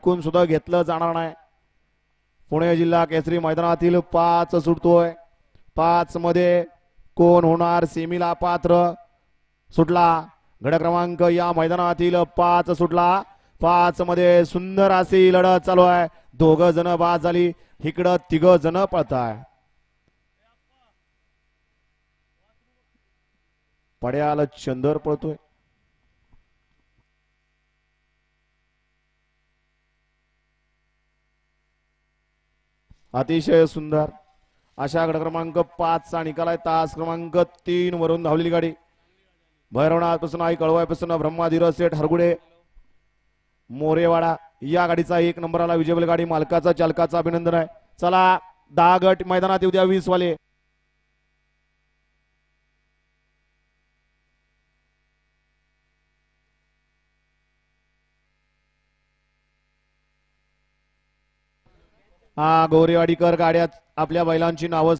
कोण सुद्धा घेतलं जाणार नाही. पुणे जिल्हा केसरी मैदानातील 5 सुटतोय. 5 मध्ये कोण होणार सेमीला पात्र. सुटला गड क्रमांक या मैदानातील 5 सुटला. 5 मध्ये सुंदर अशी लढत चालू आहे. दोघ जण बाद झाली. इकडं तिघ जण पळताय. पड्याला चंदर पळतोय. अतिशय सुंदर अशा गड क्रमांक 5 चा निकाल आहे. तास क्रमांक 3 वरून धावलेली गाडी भैरवनाथ पासून आई कळवाय पासून ब्रह्माधीर सेठ हरगुडे मोरेवाडा या गाडीचा 1 नंबरला विजेबल गाडी मालकाचा चालकाचा अभिनंदन आहे. चला 10 गट मैदानात येऊ द्या. 20 वाले हा गोरेवाडीकर गाड्यात आपल्या बैलांची नावं